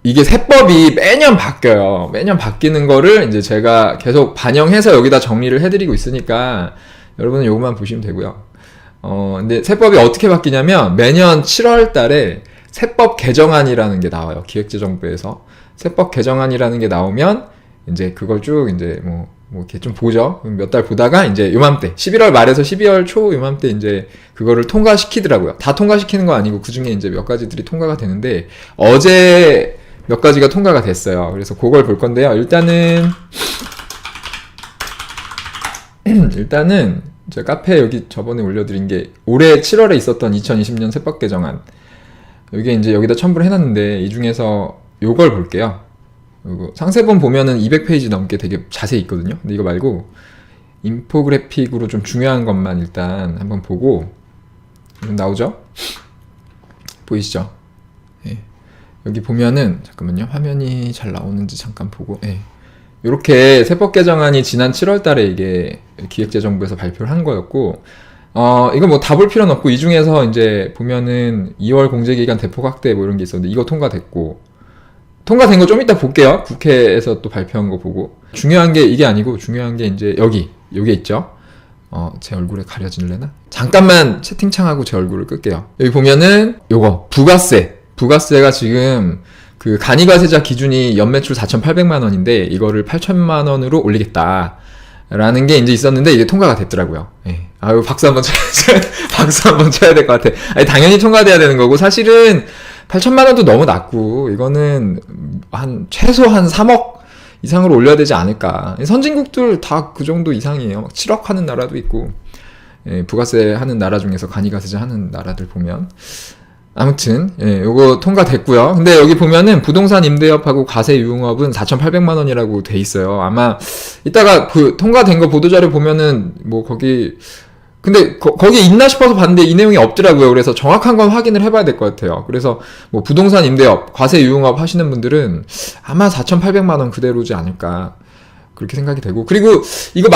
이게 세법이 매년 바뀌어요. 매년 바뀌는 거를 이제 제가 계속 반영해서 여기다 정리를 해드리고 있으니까 여러분은 요것만 보시면 되고요. 근데 세법이 어떻게 바뀌냐면 매년 7월 달에 세법 개정안이라는 게 나와요. 기획재정부에서. 세법 개정안이라는 게 나오면 이제 그걸 쭉 이제 뭐 이렇게 좀 보죠. 몇 달 보다가 이제 요맘때 11월 말에서 12월 초 요맘때 이제 그거를 통과시키더라고요. 다 통과시키는 거 아니고 그 중에 이제 몇 가지들이 통과가 되는데 어제 몇 가지가 통과가 됐어요. 그래서 그걸 볼 건데요. 일단은 제가 카페에 여기 저번에 올려드린 게 올해 7월에 있었던 2020년 세법 개정안. 여기 이제 여기다 첨부를 해놨는데 이 중에서 요걸 볼게요. 요거 상세본 보면은 200페이지 넘게 되게 자세히 있거든요. 근데 이거 말고 인포그래픽으로 좀 중요한 것만 일단 한번 보고 나오죠? 보이시죠? 예. 여기 보면은 잠깐만요. 화면이 잘 나오는지 잠깐 보고 이렇게 세법 개정안이 지난 7월 달에 이게 기획재정부에서 발표를 한 거였고 이거 뭐 다 볼 필요는 없고 이 중에서 이제 보면은 2월 공제기간 대폭 확대 뭐 이런 게 있었는데 이거 통과됐고 통과된 거 좀 이따 볼게요. 국회에서 또 발표한 거 보고 중요한 게 이게 아니고 중요한 게 이제 요게 있죠. 제 얼굴에 가려질래나? 잠깐만 채팅창하고 제 얼굴을 끌게요. 여기 보면은 요거 부가세가 지금 그 간이과세자 기준이 연매출 4,800만 원인데 이거를 8천만 원으로 올리겠다. 라는 게 이제 있었는데 이게 통과가 됐더라고요. 예. 아유 박수 한번 쳐야 될 것 같아. 아니 당연히 통과돼야 되는 거고 사실은 8천만 원도 너무 낮고 이거는 최소 한 3억 이상으로 올려야 되지 않을까. 선진국들 다 그 정도 이상이에요. 막 7억 하는 나라도 있고 부가세 하는 나라 중에서 간이과세자 하는 나라들 보면 아무튼 요거 통과됐고요. 근데 여기 보면은 부동산 임대업하고 과세 유흥업은 4,800만 원이라고 돼 있어요. 아마 이따가 그 통과된 거 보도자료 보면은 뭐 거기 근데 거기에 있나 싶어서 봤는데 이 내용이 없더라고요. 그래서 정확한 건 확인을 해봐야 될 것 같아요. 그래서 뭐 부동산 임대업, 과세 유흥업 하시는 분들은 아마 4,800만 원 그대로지 않을까 그렇게 생각이 되고 그리고 이거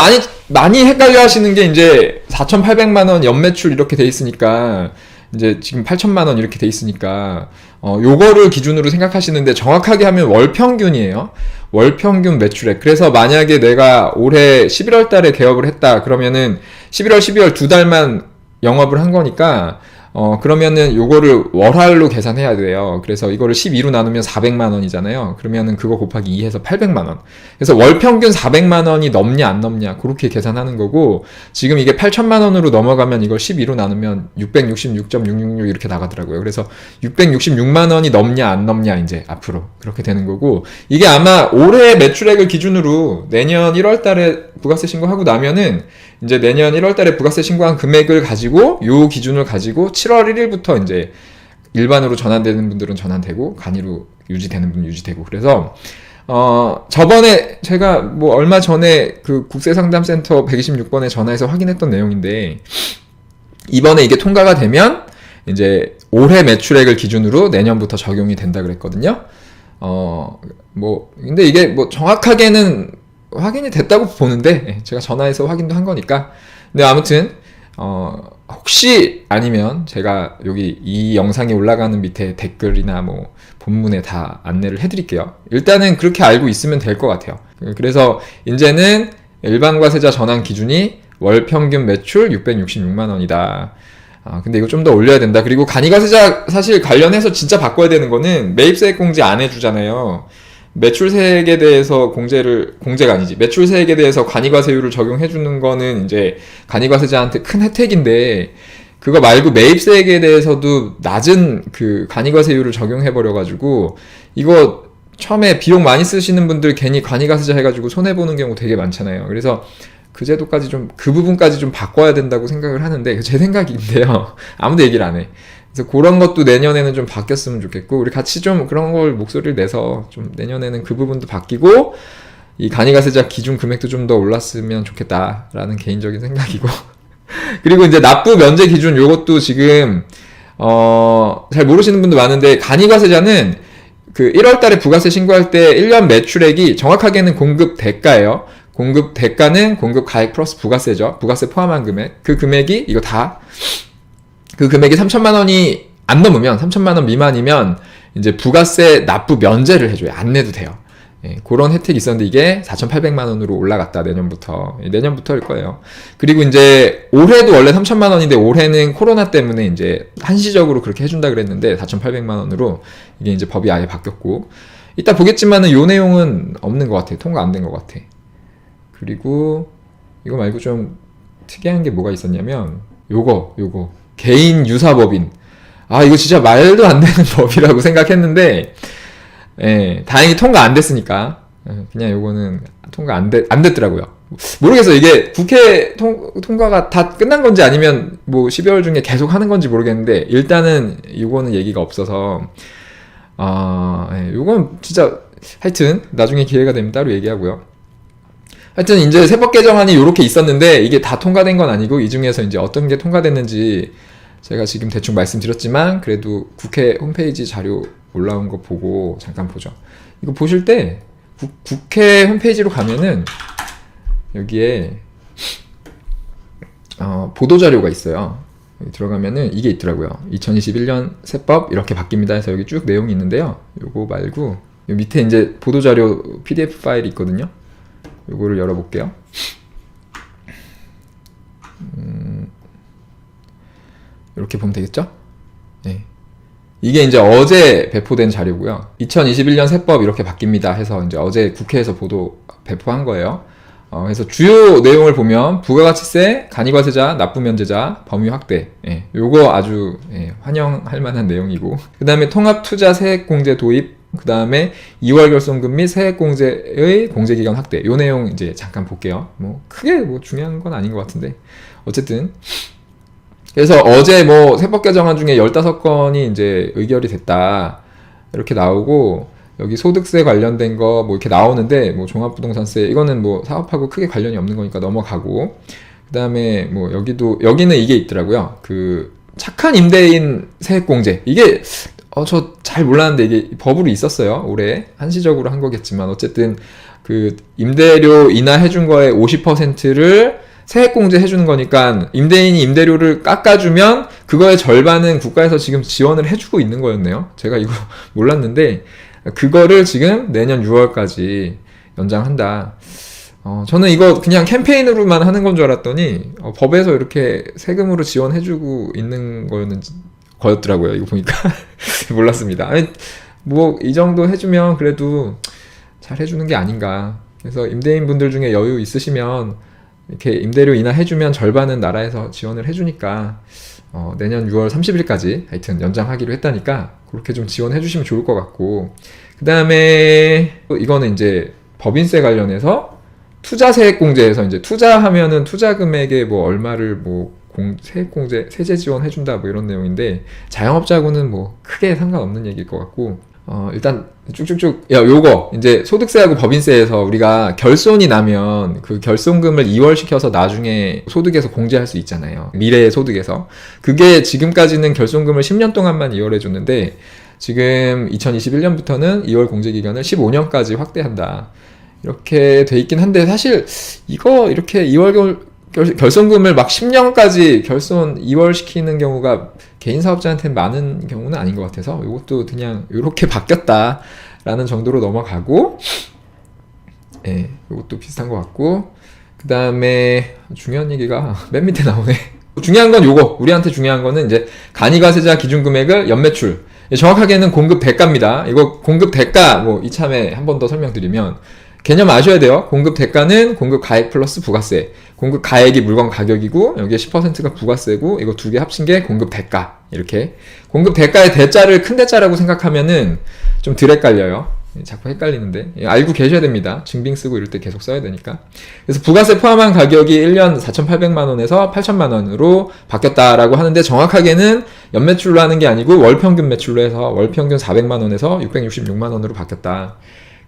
많이 헷갈려 하시는 게 이제 4,800만 원 연매출 이렇게 돼 있으니까 이제 지금 8천만 원 이렇게 돼 있으니까 요거를 기준으로 생각하시는데 정확하게 하면 월평균이에요. 월평균 매출액. 그래서 만약에 내가 올해 11월 달에 개업을 했다 그러면은 11월, 12월 두 달만 영업을 한 거니까 그러면은 요거를 월할로 계산해야 돼요. 그래서 이거를 12로 나누면 400만 원이잖아요. 그러면은 그거 곱하기 2 해서 800만 원. 그래서 월 평균 400만 원이 넘냐 안 넘냐 그렇게 계산하는 거고 지금 이게 8천만 원으로 넘어가면 이걸 12로 나누면 666.666 이렇게 나가더라고요. 그래서 666만 원이 넘냐 안 넘냐 이제 앞으로 그렇게 되는 거고 이게 아마 올해 매출액을 기준으로 내년 1월 달에 부가세 신고하고 나면은 이제 내년 1월 달에 부가세 신고한 금액을 가지고 요 기준을 가지고 7월 1일부터 이제 일반으로 전환되는 분들은 전환되고 간이로 유지되는 분은 유지되고 그래서 저번에 제가 뭐 얼마 전에 그 국세상담센터 126번에 전화해서 확인했던 내용인데 이번에 이게 통과가 되면 이제 올해 매출액을 기준으로 내년부터 적용이 된다 그랬거든요. 근데 이게 뭐 정확하게는 확인이 됐다고 보는데 제가 전화해서 확인도 한 거니까 근데 아무튼 혹시 아니면 제가 여기 이 영상이 올라가는 밑에 댓글이나 뭐 본문에 다 안내를 해드릴게요. 일단은 그렇게 알고 있으면 될 것 같아요. 그래서 이제는 일반과세자 전환 기준이 월 평균 매출 666만 원이다. 근데 이거 좀 더 올려야 된다. 그리고 간이과세자 사실 관련해서 진짜 바꿔야 되는 거는 매입세액 공제 안 해주잖아요. 매출세액에 대해서 공제가 아니지. 매출세액에 대해서 간이과세율을 적용해주는 거는 이제 간이과세자한테 큰 혜택인데 그거 말고 매입세액에 대해서도 낮은 그 간이과세율을 적용해버려가지고 이거 처음에 비용 많이 쓰시는 분들 괜히 간이과세자 해가지고 손해보는 경우 되게 많잖아요. 그래서 그 제도까지 그 부분까지 좀 바꿔야 된다고 생각을 하는데 제 생각인데요. 아무도 얘기를 안 해. 그래서 그런 것도 내년에는 좀 바뀌었으면 좋겠고 우리 같이 좀 그런 걸 목소리를 내서 좀 내년에는 그 부분도 바뀌고 이 간이과세자 기준 금액도 좀 더 올랐으면 좋겠다라는 개인적인 생각이고 그리고 이제 납부 면제 기준 요것도 지금 잘 모르시는 분도 많은데 간이과세자는 그 1월 달에 부가세 신고할 때 1년 매출액이 정확하게는 공급 대가예요. 공급 대가는 공급 가액 플러스 부가세죠. 부가세 포함한 금액. 그 금액이 이거 다 그 금액이 3천만 원이 안 넘으면 3천만 원 미만이면 이제 부가세 납부 면제를 해줘요. 안 내도 돼요. 예, 그런 혜택이 있었는데 이게 4,800만 원으로 올라갔다. 내년부터일 거예요. 그리고 이제 올해도 원래 3,000만 원인데 올해는 코로나 때문에 이제 한시적으로 그렇게 해준다 그랬는데 4,800만 원으로 이게 이제 법이 아예 바뀌었고, 이따 보겠지만은 요 내용은 없는 것 같아. 통과 안 된 것 같아. 그리고 이거 말고 좀 특이한 게 뭐가 있었냐면 요거 개인 유사법인. 아, 이거 진짜 말도 안 되는 법이라고 생각했는데, 예, 다행히 통과 안 됐으니까, 그냥 요거는 통과 안 됐더라고요. 모르겠어요. 이게 국회 통과가 다 끝난 건지 아니면 뭐 12월 중에 계속 하는 건지 모르겠는데, 일단은 요거는 얘기가 없어서, 예, 요건 진짜, 하여튼, 나중에 기회가 되면 따로 얘기하고요. 하여튼 이제 세법 개정안이 요렇게 있었는데, 이게 다 통과된 건 아니고, 이 중에서 이제 어떤 게 통과됐는지, 제가 지금 대충 말씀드렸지만 그래도 국회 홈페이지 자료 올라온 거 보고 잠깐 보죠. 이거 보실 때 국회 홈페이지로 가면은 여기에 보도자료가 있어요. 여기 들어가면은 이게 있더라고요. 2021년 세법 이렇게 바뀝니다 해서 여기 쭉 내용이 있는데요. 요거 말고 요 밑에 이제 보도자료 PDF 파일이 있거든요. 요거를 열어볼게요. 이렇게 보면 되겠죠? 네. 이게 이제 어제 배포된 자료고요. 2021년 세법 이렇게 바뀝니다 해서 이제 어제 국회에서 배포한 거예요. 그래서 주요 내용을 보면 부가가치세, 간이과세자, 납부면제자, 범위 확대. 예, 요거 아주 환영할 만한 내용이고. 그 다음에 통합투자 세액공제 도입. 그 다음에 2월 결손금 및 세액공제의 공제기간 확대. 요 내용 이제 잠깐 볼게요. 뭐 크게 뭐 중요한 건 아닌 것 같은데. 어쨌든. 그래서 어제 뭐 세법 개정안 중에 15건이 이제 의결이 됐다. 이렇게 나오고, 여기 소득세 관련된 거 뭐 이렇게 나오는데, 뭐 종합부동산세, 이거는 뭐 사업하고 크게 관련이 없는 거니까 넘어가고, 그 다음에 뭐 여기는 이게 있더라고요. 그 착한 임대인 세액공제. 이게, 저 잘 몰랐는데 이게 법으로 있었어요. 올해. 한시적으로 한 거겠지만, 어쨌든 그 임대료 인하해준 거에 50%를 세액공제 해주는 거니까 임대인이 임대료를 깎아주면 그거의 절반은 국가에서 지금 지원을 해주고 있는 거였네요. 제가 이거 몰랐는데 그거를 지금 내년 6월까지 연장한다. 저는 이거 그냥 캠페인으로만 하는 건 줄 알았더니 법에서 이렇게 세금으로 지원해주고 있는 거였더라고요. 이거 보니까 몰랐습니다. 아니, 뭐 이 정도 해주면 그래도 잘 해주는 게 아닌가. 그래서 임대인분들 중에 여유 있으시면 이렇게 임대료 인하해주면 절반은 나라에서 지원을 해주니까 내년 6월 30일까지 하여튼 연장하기로 했다니까 그렇게 좀 지원해주시면 좋을 것 같고, 그 다음에 이거는 이제 법인세 관련해서 투자세액공제에서 이제 투자하면은 투자 금액에 뭐 얼마를 뭐 세액공제 세제 지원해준다 뭐 이런 내용인데, 자영업자하고는 뭐 크게 상관없는 얘기일 것 같고, 일단 쭉쭉쭉 요거 이제 소득세하고 법인세에서 우리가 결손이 나면 그 결손금을 이월시켜서 나중에 소득에서 공제할 수 있잖아요. 미래의 소득에서. 그게 지금까지는 결손금을 10년 동안만 이월해 줬는데 지금 2021년부터는 이월 공제 기간을 15년까지 확대한다. 이렇게 돼 있긴 한데, 사실 이거 이렇게 결손금을 막 10년까지 결손 이월시키는 경우가 개인 사업자한테는 많은 경우는 아닌 것 같아서 이것도 그냥 이렇게 바뀌었다라는 정도로 넘어가고, 예, 이것도 비슷한 것 같고, 그 다음에 중요한 얘기가 맨 밑에 나오네. 중요한 건 요거, 우리한테 중요한 거는 이제 간이과세자 기준금액을 연매출, 정확하게는 공급 대가입니다. 이거 공급 대가 뭐 이참에 한 번 더 설명드리면 개념 아셔야 돼요. 공급 대가는 공급 가액 플러스 부가세. 공급 가액이 물건 가격이고 여기에 10%가 부가세고, 이거 두 개 합친 게 공급 대가. 이렇게 공급 대가의 대자를 큰 대자라고 생각하면은 좀 덜 헷갈려요. 자꾸 헷갈리는데 알고 계셔야 됩니다. 증빙 쓰고 이럴 때 계속 써야 되니까. 그래서 부가세 포함한 가격이 1년 4,800만 원에서 8,000만 원으로 바뀌었다라고 하는데, 정확하게는 연매출로 하는 게 아니고 월평균 매출로 해서 월평균 400만 원에서 666만 원으로 바뀌었다.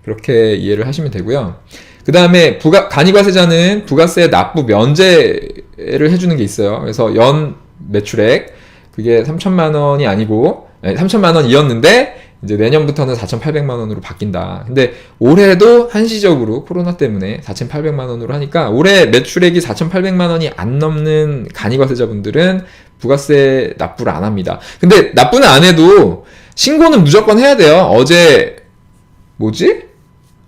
그렇게 이해를 하시면 되고요. 그 다음에 간이과세자는 부가세 납부 면제를 해주는 게 있어요. 그래서 연 매출액 그게 3,000만 원이 아니고 3,000만 원이었는데 이제 내년부터는 4,800만 원으로 바뀐다. 근데 올해도 한시적으로 코로나 때문에 4,800만 원으로 하니까 올해 매출액이 4,800만 원이 안 넘는 간이과세자분들은 부가세 납부를 안 합니다. 근데 납부는 안 해도 신고는 무조건 해야 돼요.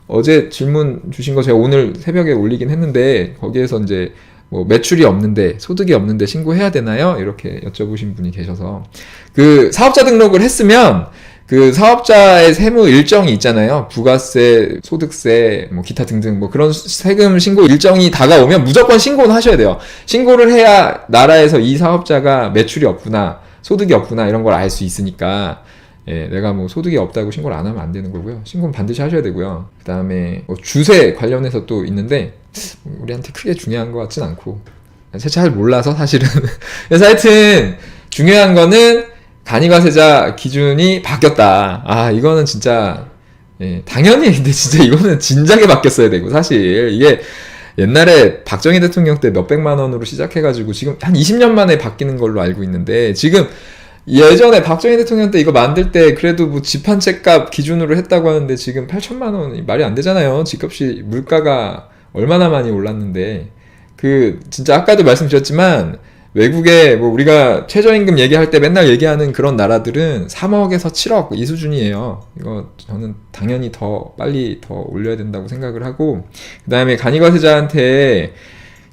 어제 질문 주신 거 제가 오늘 새벽에 올리긴 했는데, 거기에서 이제 뭐 매출이 없는데, 소득이 없는데 신고해야 되나요? 이렇게 여쭤보신 분이 계셔서. 그 사업자 등록을 했으면 그 사업자의 세무 일정이 있잖아요. 부가세, 소득세, 뭐 기타 등등 뭐 그런 세금 신고 일정이 다가오면 무조건 신고는 하셔야 돼요. 신고를 해야 나라에서 이 사업자가 매출이 없구나, 소득이 없구나 이런 걸 알 수 있으니까. 예, 내가 뭐 소득이 없다고 신고를 안 하면 안 되는 거고요. 신고는 반드시 하셔야 되고요. 그 다음에 뭐 주세 관련해서 또 있는데, 우리한테 크게 중요한 것 같진 않고, 제가 잘 몰라서 사실은. 그래서 하여튼 중요한 거는 간이과세자 기준이 바뀌었다. 아, 이거는 진짜, 예, 당연히, 근데 진짜 이거는 진작에 바뀌었어야 되고, 사실 이게 옛날에 박정희 대통령 때 몇백만 원으로 시작해가지고 지금 한 20년 만에 바뀌는 걸로 알고 있는데, 지금 예전에 박정희 대통령 때 이거 만들 때 그래도 뭐 집 한 채 값 기준으로 했다고 하는데, 지금 8천만 원이 말이 안 되잖아요. 집값이, 물가가 얼마나 많이 올랐는데. 그 진짜 아까도 말씀드렸지만, 외국에 뭐 우리가 최저임금 얘기할 때 맨날 얘기하는 그런 나라들은 3억에서 7억 이 수준이에요. 이거 저는 당연히 더 빨리 더 올려야 된다고 생각을 하고, 그 다음에 간이과세자한테,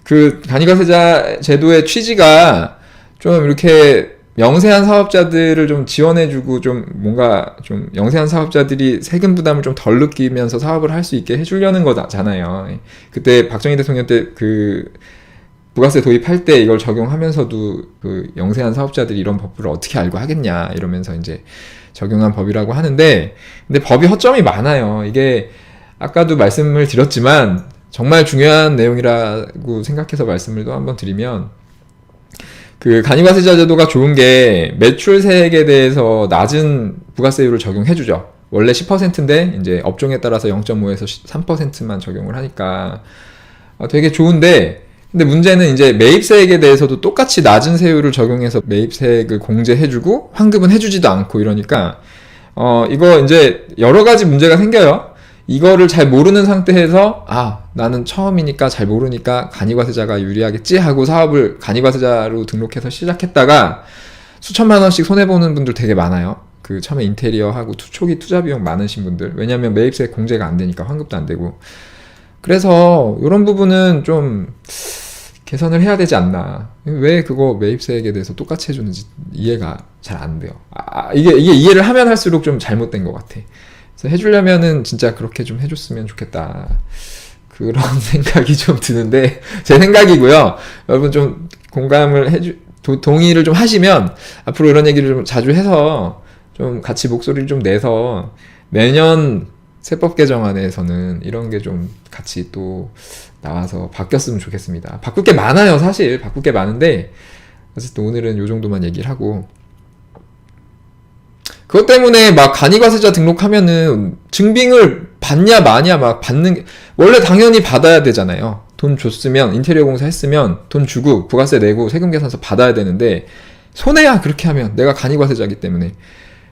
그 간이과세자 제도의 취지가 좀 이렇게 영세한 사업자들을 좀 지원해주고, 좀 뭔가 좀 영세한 사업자들이 세금 부담을 좀 덜 느끼면서 사업을 할 수 있게 해주려는 거잖아요. 그때 박정희 대통령 때 그 부가세 도입할 때 이걸 적용하면서도 그 영세한 사업자들이 이런 법을 어떻게 알고 하겠냐 이러면서 이제 적용한 법이라고 하는데, 근데 법이 허점이 많아요. 이게 아까도 말씀을 드렸지만 정말 중요한 내용이라고 생각해서 말씀을 또 한번 드리면, 그 간이과세자 제도가 좋은 게 매출세액에 대해서 낮은 부가세율을 적용해주죠. 원래 10%인데 이제 업종에 따라서 0.5에서 3%만 적용을 하니까 되게 좋은데, 근데 문제는 이제 매입세액에 대해서도 똑같이 낮은 세율을 적용해서 매입세액을 공제해주고 환급은 해주지도 않고 이러니까 이거 이제 여러 가지 문제가 생겨요. 이거를 잘 모르는 상태에서, 아, 나는 처음이니까 잘 모르니까 간이과세자가 유리하겠지 하고 사업을 간이과세자로 등록해서 시작했다가 수천만 원씩 손해보는 분들 되게 많아요. 그 처음에 인테리어하고 초기 투자 비용 많으신 분들. 왜냐면 매입세액 공제가 안 되니까, 환급도 안 되고. 그래서 이런 부분은 좀 개선을 해야 되지 않나. 왜 그거 매입세액에 대해서 똑같이 해주는지 이해가 잘 안 돼요. 이게 이해를 하면 할수록 좀 잘못된 것 같아. 그래서 해주려면은 진짜 그렇게 좀 해줬으면 좋겠다. 그런 생각이 좀 드는데, 제 생각이고요. 여러분 좀 공감을 동의를 좀 하시면 앞으로 이런 얘기를 좀 자주 해서 좀 같이 목소리를 좀 내서 내년 세법 개정안에서는 이런 게 좀 같이 또 나와서 바뀌었으면 좋겠습니다. 바꿀 게 많아요, 사실. 바꿀 게 많은데, 어쨌든 오늘은 요 정도만 얘기를 하고, 그것 때문에 막 간이과세자 등록하면은 증빙을 받냐 마냐 막 받는 게, 원래 당연히 받아야 되잖아요. 돈 줬으면, 인테리어 공사 했으면 돈 주고 부가세 내고 세금 계산서 받아야 되는데, 손해야 그렇게 하면. 내가 간이과세자이기 때문에.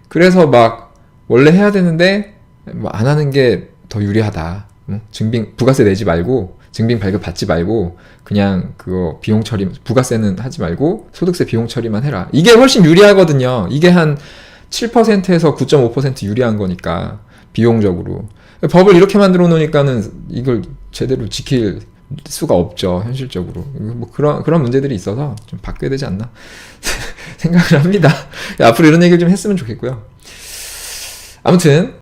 그래서 막 원래 해야 되는데 뭐 안 하는 게 더 유리하다. 증빙, 부가세 내지 말고, 증빙 발급 받지 말고, 그냥 그거 비용 처리, 부가세는 하지 말고 소득세 비용 처리만 해라. 이게 훨씬 유리하거든요. 이게 한 7%에서 9.5% 유리한 거니까, 비용적으로. 법을 이렇게 만들어 놓으니까는 이걸 제대로 지킬 수가 없죠, 현실적으로. 뭐 그런 문제들이 있어서 좀 바뀌어야 되지 않나 생각을 합니다. 앞으로 이런 얘기를 좀 했으면 좋겠고요. 아무튼